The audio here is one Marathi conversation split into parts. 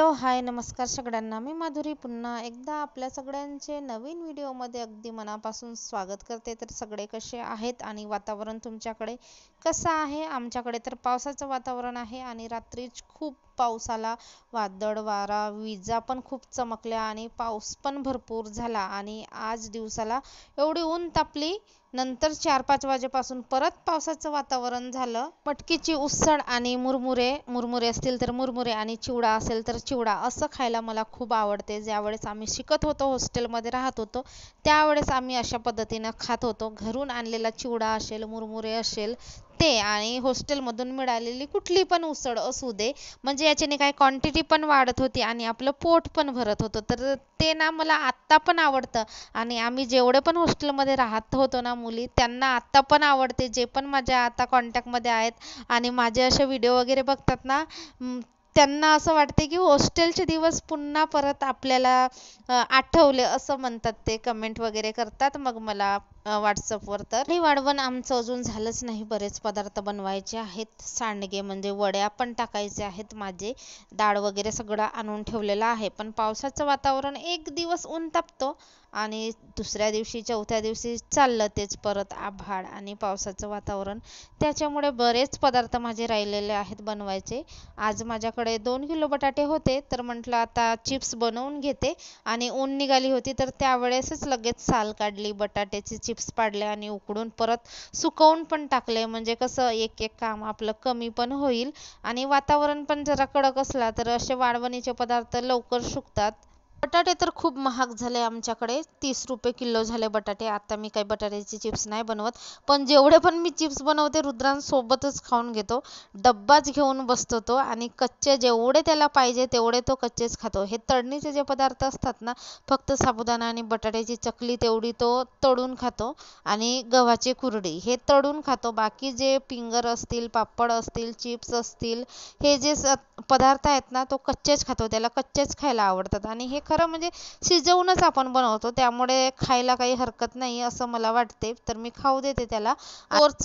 हॅलो हाय नमस्कार सगळ्यांना. मी माधुरी पुन्हा एकदा आपल्या सगळ्यांचे नवीन व्हिडिओमध्ये अगदी मनापासून स्वागत करते. तर सगळे कसे आहेत आणि वातावरण तुमच्याकडे कसं आहे? आमच्याकडे तर पावसाचं वातावरण आहे आणि रात्रीच खूप पाऊस आला. वादळ वारा विजा पण खूप चमकल्या आणि पाऊस पण भरपूर झाला आणि आज दिवसाला एवढी ऊन तापली. नंतर 4-5 वाजेपासून परत पावसाचं वातावरण झालं. मटकीची उसळ आणि मुरमुरे, मुरमुरे असतील तर मुरमुरे आणि चिवडा असेल तर चिवडा असं खायला मला खूप आवडते. ज्यावेळेस आम्ही शिकत होतो, हॉस्टेलमध्ये राहत होतो, त्यावेळेस आम्ही अशा पद्धतीनं खात होतो. घरून आणलेला चिवडा असेल, मुरमुरे असेल ते आणि हॉस्टेलमधून मिळालेली कुठली पण उसळ असू दे, म्हणजे याच्याने काय क्वांटिटी पण वाढत होती आणि आपलं पोट पण भरत होतं. तर ते ना मला आत्ता पण आवडतं आणि आम्ही जेवढे पण हॉस्टेलमध्ये राहत होतो ना मुली, त्यांना आत्ता पण आवडते. जे पण माझ्या आता कॉन्टॅक्टमध्ये आहेत आणि माझे असे व्हिडिओ वगैरे बघतात ना, त्यांना असं वाटते की हॉस्टेलचे दिवस पुन्हा परत आपल्याला आठवले असं म्हणतात. ते कमेंट वगैरे करतात मग मला व्हॉट्सअपवर. तर हे वाढवण आमचं अजून झालंच नाही. बरेच पदार्थ बनवायचे आहेत. सांडगे म्हणजे वड्या पण टाकायचे आहेत. माझे डाळ वगैरे सगळं आणून ठेवलेलं आहे. पण पावसाचं वातावरण एक दिवस ऊन तापतो आणि दुसऱ्या दिवशी चौथ्या दिवशी चाललं तेच परत आभाळ आणि पावसाचं वातावरण. त्याच्यामुळे बरेच पदार्थ माझे राहिलेले आहेत बनवायचे. आज माझ्याकडे 2 किलो बटाटे होते, तर म्हटलं आता चिप्स बनवून घेते आणि ऊन निघाली होती तर त्यावेळेसच लगेच साल काढली, बटाट्याचे चिप्स पाडले आणि उकडून परत सुकवून पण टाकले. म्हणजे कसं एक एक काम आपलं कमी पण होईल आणि वातावरण पण जरा कडक असला तर असे वाळवणीचे पदार्थ लवकर सुकतात. बटाटे तर खूप महाग झाले आमच्याकडे. 30 रुपये किलो झाले बटाटे. आता मी काही बटाट्याचे चिप्स नाही बनवत, पण जेवढे पण मी चिप्स बनवते रुद्रांसोबतच खाऊन घेतो. डब्बाच घेऊन बसतो तो आणि कच्चे जेवढे त्याला पाहिजे तेवढे तो कच्चेच खातो. हे तळणीचे जे पदार्थ असतात ना, फक्त साबुदाणा आणि बटाट्याची चकली तेवढी तो तळून खातो आणि गव्हाची कुरडी हे तळून खातो. बाकी जे फिंगर असतील, पापड असतील, चिप्स असतील, हे जे पदार्थ आहेत ना, तो कच्चेच खातो. त्याला कच्चेच खायला आवडतात आणि हे खरं म्हणजे शिजवूनच आपण बनवतो, त्यामुळे खायला काही हरकत नाही असं मला वाटते. तर मी खाऊ देते त्याला.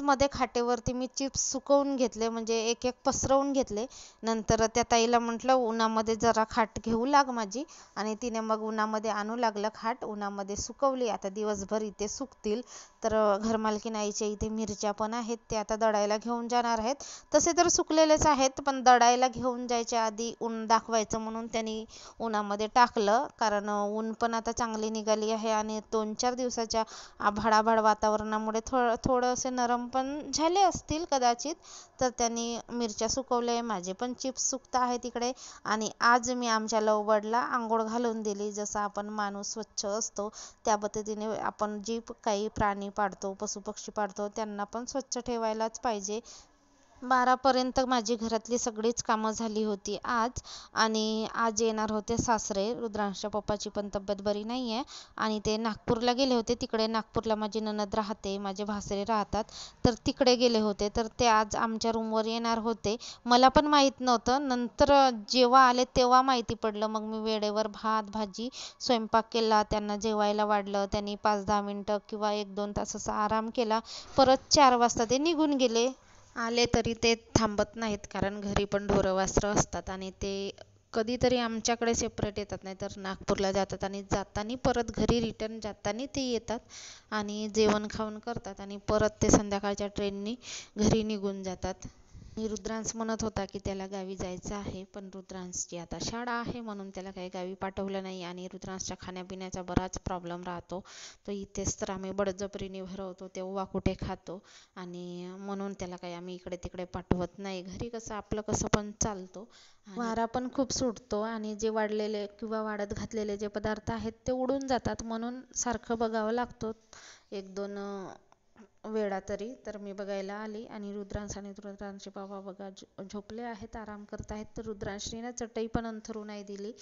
मध्ये खाटेवरती मी चिप्स सुकवून घेतले, म्हणजे एक एक पसरवून घेतले. नंतर त्या ताईला म्हटलं उन्हामध्ये जरा खाट घेऊ लाग माझी, आणि तिने मग उन्हामध्ये आणू लागलं खाट. उन्हामध्ये सुकवली. आता दिवसभर इथे सुकतील. तर घरमालकीन आईच्या इथे मिरच्या पण आहेत, ते आता दळायला घेऊन जाणार आहेत. तसे तर सुकलेलेच आहेत, पण दळायला घेऊन जायच्या आधी ऊन दाखवायचं म्हणून त्यांनी उन्हामध्ये टाकलं. कारण ऊन पण आता चांगली निघाली आहे आणि 2-4 दिवसाच्या आभाळ वातावरणामुळे थोडेसे नरम पण झाले असतील कदाचित. तर त्यांनी मिरच्या सुकवल्या. माझे पण चिप्स सुकत आहे तिकडे. आणि आज मी आमच्या लवबर्डला आंघोळ घालून दिली. जसं आपण माणूस स्वच्छ असतो त्या पद्धतीने आपण जी काही प्राणी पाळतो, पशुपक्षी पाळतो, त्यांना पण स्वच्छ ठेवायलाच पाहिजे. 12 पर्यंत माझी घरातली सगळीच कामं झाली होती आज. आणि आज येणार होते सासरे. रुद्रांशच्या पप्पाची पण तब्येत बरी नाही आहे आणि ते नागपूरला गेले होते. तिकडे नागपूरला माझी नणद राहते, माझे भासरे राहतात, तर तिकडे गेले होते. तर ते आज आमच्या रूमवर येणार होते. मला पण माहीत नव्हतं. नंतर जेव्हा आले तेव्हा माहिती पडलं. मग मी वेळेवर भात भाजी स्वयंपाक केला, त्यांना जेवायला वाढलं. त्यांनी 5-10 मिनटं किंवा 1-2 तास असा आराम केला. परत 4 वाजता ते निघून गेले. आले तरी ते थांबत नाहीत, कारण घरी पण ढोरवासरं असतात आणि ते कधीतरी आमच्याकडे सेपरेट येतात, नाही तर नागपूरला जातात आणि जाताना परत घरी रिटर्न जाताना ते येतात आणि जेवण खाऊन करतात आणि परत ते संध्याकाळच्या ट्रेननी घरी निघून जातात. आणि रुद्रांश म्हणत होता की त्याला गावी जायचं आहे, पण रुद्रांशची आता शाळा आहे म्हणून त्याला काही गावी पाठवलं नाही. आणि रुद्रांशच्या खाण्यापिण्याचा बराच प्रॉब्लेम राहतो. तो इथेच तर आम्ही बळजबरीने भरवतो, तेव्हा कुठे खातो, आणि म्हणून त्याला काही आम्ही इकडे तिकडे पाठवत नाही. घरी कसं आपलं कसं पण चालतो. वारा पण खूप सुटतो आणि जे वाढलेले किंवा वाळत घातलेले जे पदार्थ आहेत ते उडून जातात, म्हणून सारखं बघावं लागतं 1-2 वेळा तरी. तर मी बघायला आली आणि रुद्रांश आणि रुद्रांशचे बाबा बघा झोपले आहेत, आराम करत आहेत. तर रुद्रांशने चटई पण अंथरू नाही दिली.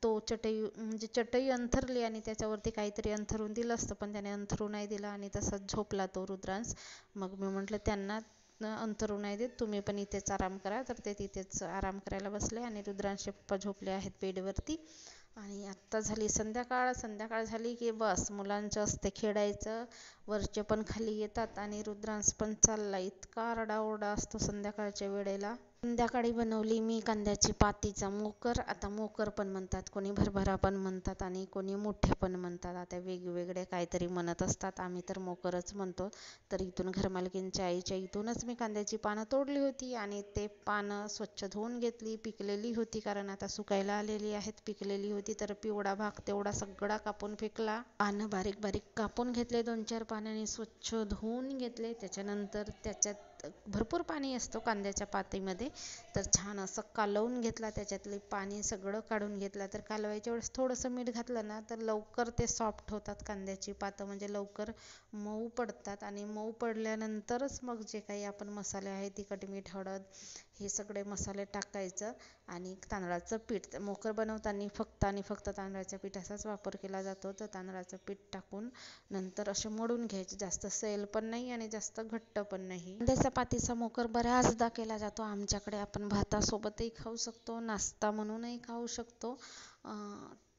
तो चटई अंथरली आणि त्याच्यावरती काहीतरी अंथरून दिलं असतं, पण त्याने अंथरू नाही दिला आणि तसाच झोपला तो रुद्रांश. मग मी म्हटलं त्यांना अंथरू नाही देत, तुम्ही पण इथेच आराम करा. तर ते तिथेच आराम करायला बसले आणि रुद्रांशचे पप्पा झोपले आहेत बेडवरती. आणि आत्ता झाली संध्याकाळ. संध्याकाळ झाली की बस मुलांचं असते खेळायचं. वरचे पण खाली येतात आणि रुद्रांश पण चालला. इतका रडाओरडा असतो संध्याकाळच्या वेळेला. संध्याकाळी बनवली मी कांद्याची पातीचा मोकर. आता मोकर पण म्हणतात, कोणी भरभरा पण म्हणतात आणि कोणी मोठे पण म्हणतात. आता वेगवेगळे काहीतरी म्हणत असतात, आम्ही तर मोकरच म्हणतो. तर इथून घरमालकींच्या आईच्या इथूनच मी कांद्याची पानं तोडली होती आणि ते पानं स्वच्छ धुवून घेतली. पिकलेली होती, कारण आता सुकायला आलेली आहेत. पिकलेली होती तर पिवळा भाग तेवढा सगळा कापून फेकला. पानं बारीक बारीक कापून घेतले, 2-4 पाण्याने स्वच्छ धुवून घेतले. त्याच्यानंतर त्याच्यात भरपूर पाणी असतो कांद्याच्या पातीमध्ये, तर छान असं कालवून घेतला. त्याच्यातले पाणी सगळं काढून घेतलं. तर कालवायच्या वेळेस थोडंसं मीठ घातलं ना तर लवकर ते सॉफ्ट होतात कांद्याची पातं, म्हणजे लवकर मऊ पडतात. आणि मऊ पडल्यानंतरच मग जे काही आपण मसाले आहे, तिखट मीठ हळद हे सगळे मसाले टाकायचं. आणि तांदळाचं पीठ मोकर बनवताना फक्त आणि फक्त तांदळाच्या पिठाचाच वापर केला जातो. तर तांदळाचं पीठ टाकून नंतर असे मळून घ्यायचे, जास्त सैल पण नाही आणि जास्त घट्ट पण नाही. कांद्याच्या पातीचा मोकर बऱ्याचदा केला जातो आमच्याकडे. आपण भातासोबतही खाऊ शकतो, नाश्ता म्हणूनही खाऊ शकतो.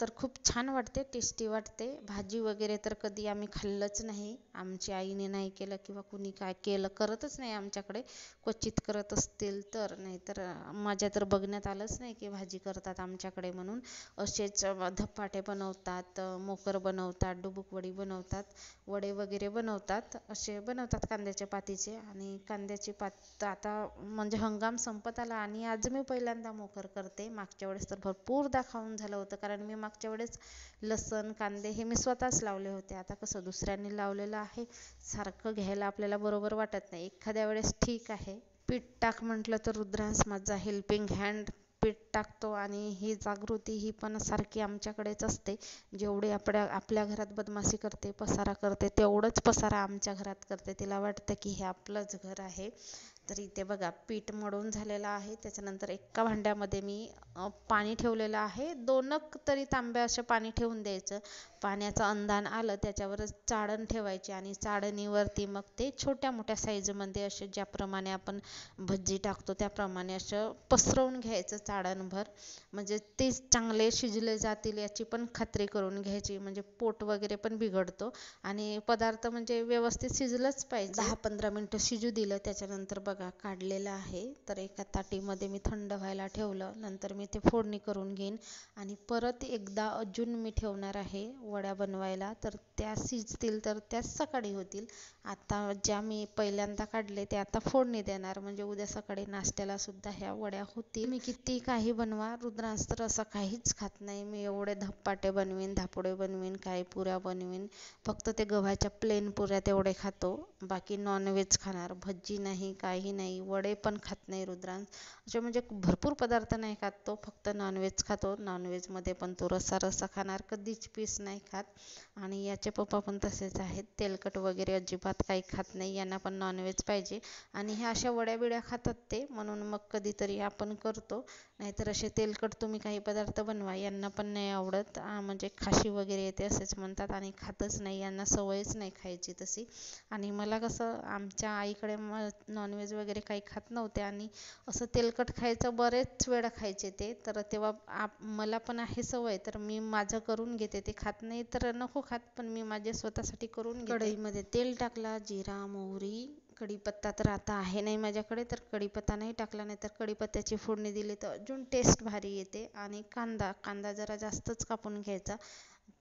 तर खूप छान वाटते, टेस्टी वाटते. भाजी वगैरे तर कधी आम्ही खाल्लंच नाही, आमच्या आईने नाही केलं किंवा कुणी काय केलं, करतच नाही आमच्याकडे. क्वचित करत असतील तर, नाहीतर माझ्या तर बघण्यात आलंच नाही की भाजी करतात आमच्याकडे म्हणून. असेच धपाटे बनवतात, मोकर बनवतात, डुबुक वडी बनवतात, वडे वगैरे बनवतात, असे बनवतात कांद्याच्या पातीचे. आणि कांद्याची पात आता म्हणजे हंगाम संपत आला आणि आज मी पहिल्यांदा मोकर करते. मागच्या वेळेस तर भरपूरदा खाऊन झालं होतं, कारण मी मागच्या वेळेस लसण कांदे हे मी स्वतःच लावले होते. आता कसं दुसऱ्यांनी लावलेलं आहे, सारखं घ्यायला आपल्याला बरोबर वाटत नाही. एखाद्या वेळेस ठीक आहे. पीठ टाक म्हटलं तर रुद्रांश माझा हेल्पिंग हँड पीठ टाकतो. आणि ही जागृती ही पण सारखी आमच्याकडेच असते. जेवढी आपल्या घरात बदमाशी करते, पसारा करते, तेवढंच पसारा आमच्या घरात करते. तिला वाटतं की हे आपलंच घर आहे. तर इथे बघा पीठ मळून झालेलं आहे. त्याच्यानंतर एका भांड्यामध्ये मी पाणी ठेवलेलं आहे. 2 तरी तांब्या असं पाणी ठेवून द्यायचं. पाण्याचं अंदान आलं त्याच्यावरच चाळण ठेवायची आणि चाळणीवरती मग ते छोट्या मोठ्या साईजमध्ये असे ज्याप्रमाणे आपण भजी टाकतो त्याप्रमाणे असं पसरवून घ्यायचं चाळणभर, म्हणजे ते चांगले शिजले जातील याची पण खात्री करून घ्यायची. म्हणजे पोट वगैरे पण बिघडतो आणि पदार्थ म्हणजे व्यवस्थित शिजलंच पाहिजे. 10-15 मिनटं शिजू दिलं. त्याच्यानंतर बघा काढलेलं आहे. तर एका ताटीमध्ये मी थंड व्हायला ठेवलं. नंतर मी ते फोडणी करून घेईन आणि परत एकदा अजून मी ठेवणार आहे वड्या बनवायला. तर त्या शिजतील तर त्या सकाळी होतील. आता ज्या मी पहिल्यांदा काढले ते आता फोडणी देणार, म्हणजे उद्या सकाळी नाश्त्याला सुद्धा ह्या वड्या होतील. मी किती काही बनवा, रुद्रांश तर असं काहीच खात नाही. मी एवढे धपाटे बनवीन, धापुडे बनवीन, काही पुऱ्या बनवीन, फक्त ते गव्हाच्या प्लेन पुऱ्या तेवढे खातो. बाकी नॉनव्हेज खाणार, भजी नाही, काही नाही. वडे पण खात नाही रुद्रांश. असे म्हणजे भरपूर पदार्थ नाही खात तो, फक्त नॉनव्हेज खातो. नॉनव्हेजमध्ये पण तो रस्सा खाणार, कधीच पीस नाही खात. आणि याचे पप्पा पण तसेच आहेत, तेलकट वगैरे अजिबात काही खात नाही. यांना पण नॉनव्हेज पाहिजे. आणि ह्या अशा वड्या बिड्या खातात ते, म्हणून मग कधीतरी आपण करतो. नाहीतर असे तेलकट तुम्ही काही पदार्थ बनवा, यांना पण नाही आवडत. म्हणजे खाशी वगैरे येते असेच म्हणतात आणि खातच नाही, यांना सवयच नाही खायची तशी. आणि मला कसं आमच्या आईकडे नॉनव्हेज वगैरे काही खात नव्हते आणि असं तेलकट खायचं बरेच वेळा खायचे ते. तर तेव्हा मला पण आहे सवय, तर मी माझं करून घेते. ते खात नाही तर नको खात, पण मी माझ्या स्वतःसाठी करून घेते. कढईमध्ये तेल टाकला, जिरा मोहरी कढीपत्ता तर आता आहे नाही माझ्याकडे, तर कढीपत्ता नाही टाकला. नाही तर कढीपत्त्याची फोडणी दिली तर अजून टेस्ट भारी येते. आणि कांदा जरा जास्तच कापून घ्यायचा.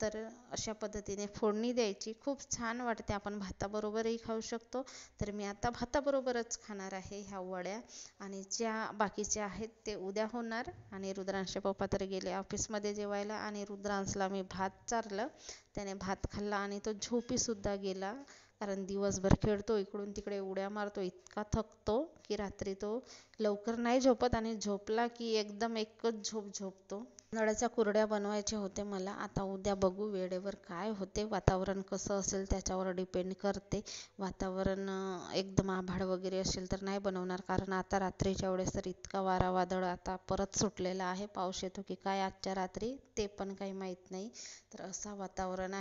तर अशा पद्धतीने फोडणी द्यायची, खूप छान वाटते. आपण भाताबरोबरही खाऊ शकतो. तर मी आता भाताबरोबरच खाणार आहे ह्या वड्या. आणि ज्या बाकीच्या आहेत ते उद्या होणार. आणि रुद्रांशचे पप्पा तर गेले ऑफिसमध्ये जेवायला आणि रुद्रांशला मी भात चारलं. त्याने भात खाल्ला आणि तो झोपीसुद्धा गेला, कारण दिवसभर खेळतो, इकडून तिकडे उड्या मारतो, इतका थकतो की रात्री तो लवकर नाही झोपत आणि झोपला की एकदम एकच झोप झोपतो. तांदळाच्या कुरड्या बनवायच्या होते मला. आता उद्या बघू वेळेवर काय होते, वातावरण कसं असेल त्याच्यावर डिपेंड करते. वातावरण एकदम आभाळ वगैरे असेल तर नाही बनवणार, कारण आता रात्रीच्या वेळेस तर इतका वारा वादळ आता परत सुटलेला आहे. पाऊस येतो की काय आजच्या रात्री ते पण काही माहीत नाही. तर असं वातावरण आहे.